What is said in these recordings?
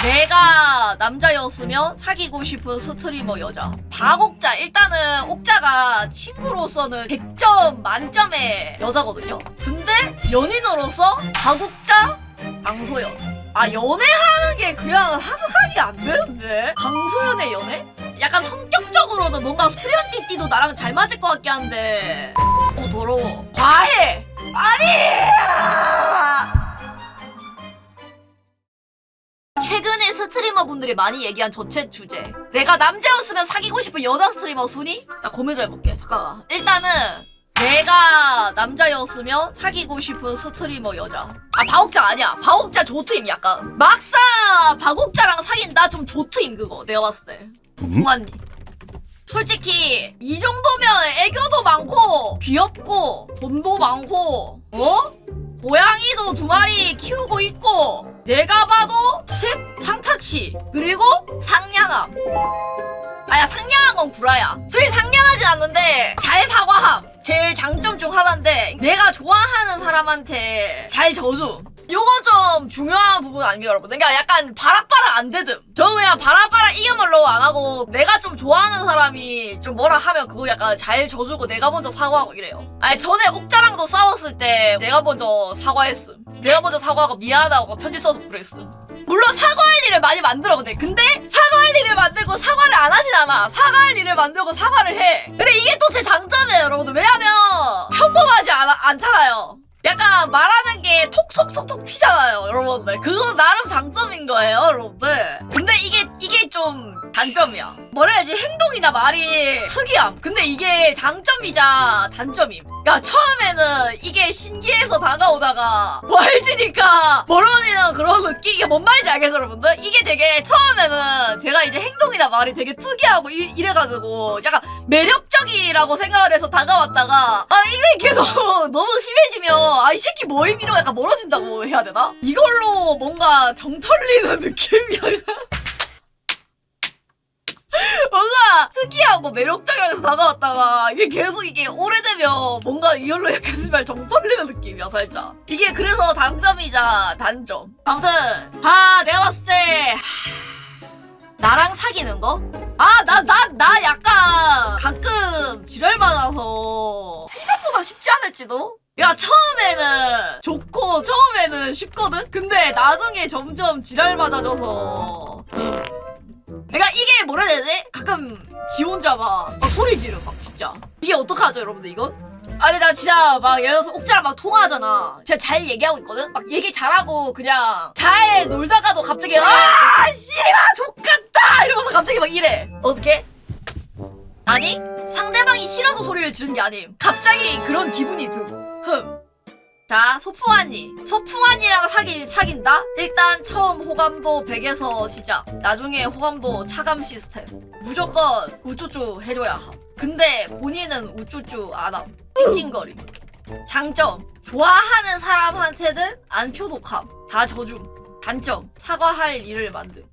내가 남자였으면 사귀고 싶은 스트리머 여자. 박옥자. 일단은 옥자가 친구로서는 100점 만점의 여자거든요. 근데 연인으로서 박옥자, 강소연. 아, 연애하는 게 그냥 상상이 안 되는데? 강소연의 연애? 약간 성격적으로는 뭔가 수련띠띠도 나랑 잘 맞을 것 같긴 한데 더러워. 과해! 아니! 최근에 스트리머 분들이 많이 얘기한 저체 주제. 내가 남자였으면 사귀고 싶은 여자 스트리머 순위? 나 고민좀 해볼게. 잠깐만. 일단은 내가 남자였으면 사귀고 싶은 스트리머 여자. 아, 박옥자 아니야. 박옥자 조트임 약간. 막상 박옥자랑 사귄다 좀 조트임 그거. 내가 봤을 때. 풍환니. 솔직히 이 정도면 애교도 많고 귀엽고 돈도 많고 고양이도 2마리 키우고 있고 내가 봐도 상타치 그리고 상냥함. 아야, 상냥한 건 구라야. 저희 상냥하진 않는데 잘 사과함. 제 장점 중 하나인데 내가 좋아하는 사람한테 잘 져줌. 요거 좀 중요한 부분 아닙니까 여러분? 그러니까 약간 바락바락 안 되듬. 저 그냥 바락바락 이겨먹으려고 안 하고 내가 좀 좋아하는 사람이 좀 뭐라 하면 그거 약간 잘 져주고 내가 먼저 사과하고 이래요. 아니 전에 옥자랑도 싸웠을 때 내가 먼저 사과했음. 내가 먼저 사과하고 미안하다고 편지 써서 그랬음. 물론 사과할 일을 많이 만들어 근데 사과할 일을 만들고 사과를 안 하진 않아. 사과할 일을 만들고 사과를 해. 근데 이게 또 제 장점이에요 여러분들. 왜냐면 평범하지 않잖아요. 약간 말하는 게 톡톡톡톡 튀잖아요 여러분들. 그거 나름 장점인 거예요 여러분들. 근데 이게 좀 단점이야. 뭐라 해야지, 행동이나 말이 특이함. 근데 이게 장점이자 단점임. 그러니까 처음에는 이게 신기해서 다가오다가 알지니까 모르는 그런 느낌. 이게 뭔 말인지 알겠어 여러분들? 이게 되게 처음에는 제가 이제 행동이나 말이 되게 특이하고 이래가지고 약간 매력적이라고 생각을 해서 다가왔다가 이게 계속 너무 심해지면 이 새끼 뭐임 이러고 약간 멀어진다고 해야 되나? 이걸로 뭔가 정 털리는 느낌이 약간 뭔가 특이하고 매력적이라고 해서 다가왔다가 이게 계속 이게 오래되면 뭔가 이걸로 약간 정말 정 털리는 느낌이야 살짝. 이게 그래서 장점이자 단점. 아무튼 내가 봤을 때 나랑 사귀는 거? 나 약간 가끔 지랄 많아서 생각보다 쉽지 않을지도? 야, 처음에는 좋고 처음에는 쉽거든? 근데 나중에 점점 지랄 맞아져서 그러니까 이게 뭐라 해야 되지? 가끔 지 혼자 막 소리 지르 막 진짜. 이게 어떡하죠 여러분들 이건? 근데 나 진짜 막 예를 들어서 옥자랑 막 통화하잖아. 진짜 잘 얘기하고 있거든? 막 얘기 잘하고 그냥 잘 놀다가도 갑자기 씨발 족같다 이러면서 갑자기 막 이래. 어떡해? 아니 상대방이 싫어서 소리를 지른 게 아님. 갑자기 그런 기분이 듦. 자, 소풍환이랑 사귄다? 일단 처음 호감도 100에서 시작. 나중에 호감도 차감 시스템. 무조건 우쭈쭈 해줘야 함. 근데 본인은 우쭈쭈 안 함. 찡찡거림. 장점, 좋아하는 사람한테는 안 표독함. 다 져줌. 단점, 사과할 일을 만듦.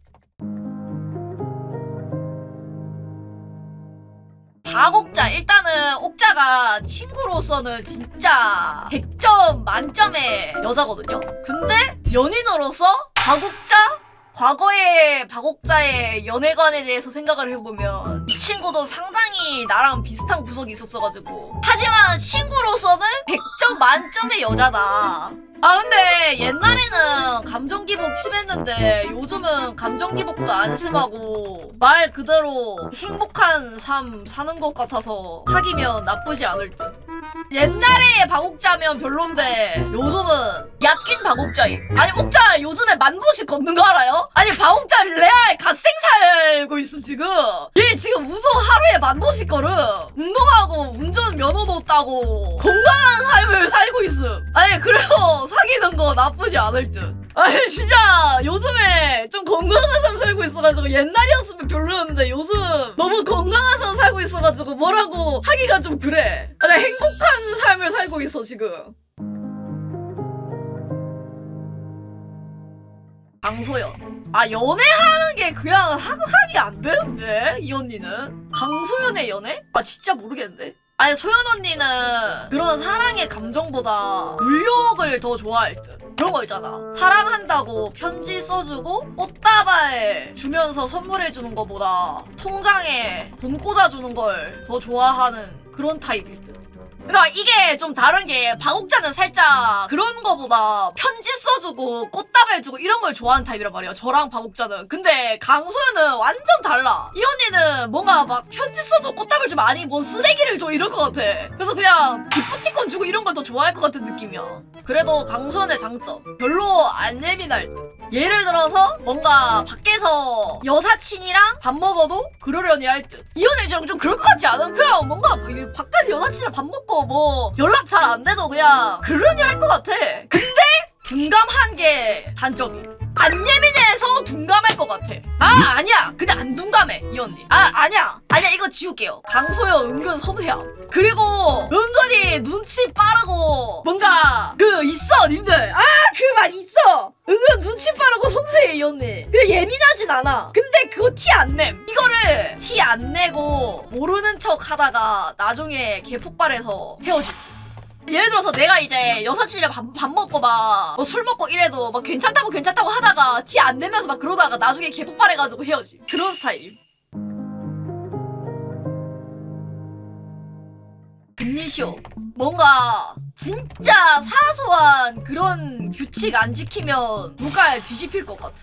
박옥자. 일단은 옥자가 친구로서는 진짜 100점 만점의 여자거든요. 근데 연인으로서 박옥자? 과거의 박옥자의 연애관에 대해서 생각을 해보면 이 친구도 상당히 나랑 비슷한 구석이 있었어가지고 하지만 친구로서는 100점 만점의 여자다. 근데 옛날에는 감정기복 심했는데 요즘은 감정기복도 안 심하고 말 그대로 행복한 삶 사는 것 같아서 사귀면 나쁘지 않을 듯. 옛날에 박옥자면 별론데 요즘은 약긴 박옥자임. 아니 옥자 요즘에 10,000보씩 걷는 거 알아요? 아니 박옥자 레알 갓생 살고 있음 지금. 얘 지금 운동 하루에 10,000보씩 걸음. 운동하고 운전 면허도 따고 건강한 삶을 살고 있음. 아니 그래서 사귀는 거 나쁘지 않을 듯. 아니 진짜 요즘에 좀 건강한 삶 살고 있어가지고 옛날이었으면 별로였는데 요즘 너무 건강한 삶 살고 있어가지고 뭐라고 하기가 좀 그래. 아니 행복한 삶을 살고 있어 지금. 강소연. 연애하는 게 그냥 상상이 안 되는데 이 언니는. 강소연의 연애? 진짜 모르겠는데. 아니 소연 언니는 그런 사랑의 감정보다 물욕을 더 좋아할 듯. 그런 거 있잖아. 사랑한다고 편지 써주고 꽃다발 주면서 선물해주는 거보다 통장에 돈 꽂아주는 걸 더 좋아하는 그런 타입일 듯. 그러니까 이게 좀 다른 게 박옥자는 살짝 그런 거보다 편지 써주고 꽃다발 주고 이런 걸 좋아하는 타입이란 말이야. 저랑 박옥자는. 근데 강소연은 완전 달라. 이 언니는 뭔가 막 편지 써주고 꽃다발 주면 아니 뭔 쓰레기를 줘 이럴 것 같아. 그래서 그냥 기프티콘 주고 이런 걸 더 좋아할 것 같은 느낌이야. 그래도 강소연의 장점 별로 안 예민할 듯. 예를 들어서 뭔가 밖에서 여사친이랑 밥 먹어도 그러려니 할 듯. 이 언니 좀 그럴 것 같지 않아? 그냥 뭔가 바깥에 여사친이랑 밥 먹고 뭐 연락 잘 안 돼도 그냥 그러려니 할 것 같아. 근데 둔감한 게 단점이. 안 예민해서 둔감할 것 같아. 아 아니야 근데 안 둔감해 이 언니. 아니야 이거 지울게요. 강소연 은근 섬세함. 그리고 은근히 눈치 빠르고 뭔가 그 있어 님들. 그 막 있어. 은근 눈치 빠르고 섬세해 이 언니. 근데 예민하진 않아. 근데 그거 티 안 냄. 이거를 티 안 내고 모르는 척 하다가 나중에 개폭발해서 헤어질. 예를 들어서 내가 이제 여사친이랑 밥 먹고 막 술 먹고 이래도 막 괜찮다고 하다가 티 안 내면서 막 그러다가 나중에 개폭발해가지고 헤어지. 그런 스타일. 금리쇼. 뭔가 진짜 사소한 그런 규칙 안 지키면 눈깔 뒤집힐 것 같아.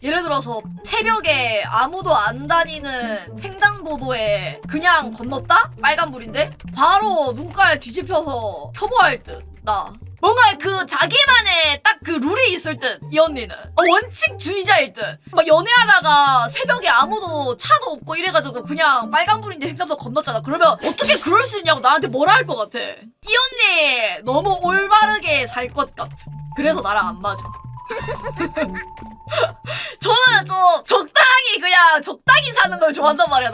예를 들어서 새벽에 아무도 안 다니는 횡단보도에 그냥 건넜다? 빨간불인데? 바로 눈깔 뒤집혀서 혐오할 듯. 나. 뭔가 그 자기만의 딱 그 룰이 있을 듯. 이 언니는 원칙주의자일 듯. 막 연애하다가 새벽에 아무도 차도 없고 이래가지고 그냥 빨간불인데 횡단보도 건넜잖아. 그러면 어떻게 그럴 수 있냐고 나한테 뭐라 할 것 같아. 이 언니 너무 올바르게 살 것 같아. 그래서 나랑 안 맞아. 저는 좀 적당히 사는 걸 좋아한단 말이야.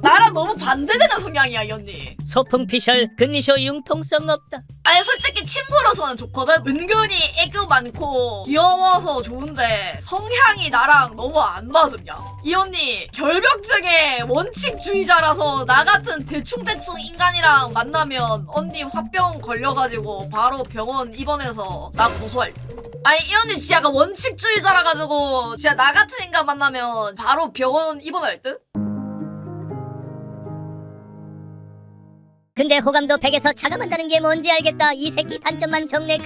나랑 너무 반대되는 성향이야 이 언니. 소풍 피셜 금리쇼 융통성 없다. 아니 솔직히 친구로서는 좋거든. 은근히 애교 많고 귀여워서 좋은데 성향이 나랑 너무 안 맞으냐. 이 언니 결벽증에 원칙주의자라서 나 같은 대충대충 인간이랑 만나면 언니 화병 걸려가지고 바로 병원 입원해서 나 고소할 듯. 아니 이 언니 진짜 약간 원칙주의자라 가지고 진짜 나 같은 인간 만나면 바로 병원 입원할 듯? 근데 호감도 100에서 차감한다는 게 뭔지 알겠다. 이 새끼 단점만 적네.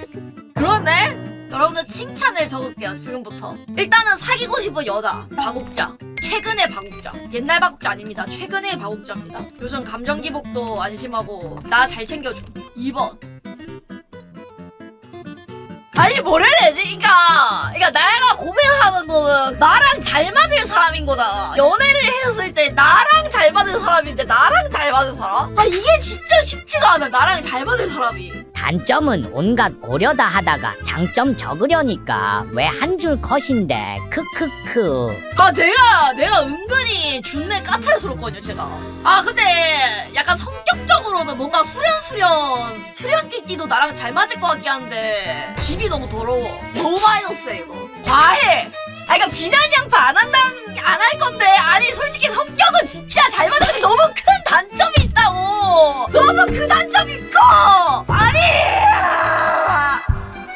그러네? 여러분들 칭찬을 적을게요 지금부터. 일단은 사귀고 싶은 여자 박옥자. 최근의 박옥자. 옛날 박옥자 아닙니다. 최근의 박옥자입니다. 요즘 감정 기복도 안심하고 나 잘 챙겨줘. 2번. 아니 뭐라 해야 되지? 그러니까 내가 고민하는 거는 나랑 잘 맞을 사람인 거다. 연애를 했을 때 나랑 잘 맞을 사람인데 나랑 잘 맞을 사람? 이게 진짜 쉽지가 않아. 나랑 잘 맞을 사람이. 단점은 온갖 고려다 하다가 장점 적으려니까 왜 한 줄 컷인데 크크크. 내가 은근히 준내 까탈스럽거든요 제가. 근데 약간 성격적으로는 뭔가 수련띠띠도 나랑 잘 맞을 것 같긴 한데 집이 너무 더러워. 너무 마이너스해 이거. 과해. 그러니까 비난양파 안 할 건데 아니 솔직히 성격은 진짜 잘 맞는데 너무 큰 단점이 있다고. 너무 그 단점이 커. 아니.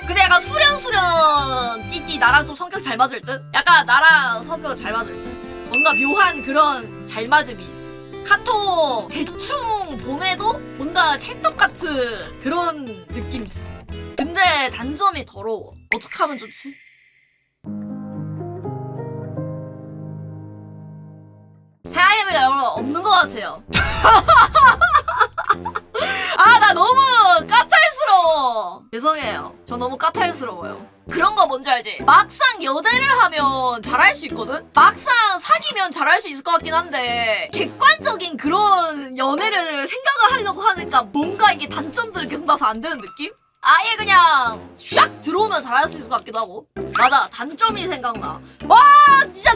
근데 약간 수련 띠띠 나랑 좀 성격 잘 맞을 듯? 약간 나랑 성격 잘 맞을 듯? 뭔가 묘한 그런 잘 맞음이 있어. 카톡 대충 보내도 뭔가 찰떡 같은 그런 느낌 있어. 근데 단점이 더러워. 어떻게 하면 좋지? 생각해보니까 여러분 없는 것 같아요. 나 너무 까탈스러워. 죄송해요. 저 너무 까탈스러워요. 그런 거 뭔지 알지? 막상 연애를 하면 잘할 수 있거든? 막상 사귀면 잘할 수 있을 것 같긴 한데 객관적인 그런 연애를 생각을 하려고 하니까 뭔가 이게 단점들이 계속 나서 안 되는 느낌? 아예 그냥 샥 들어오면 잘할 수 있을 것 같기도 하고. 맞아 단점이 생각나. 와 진짜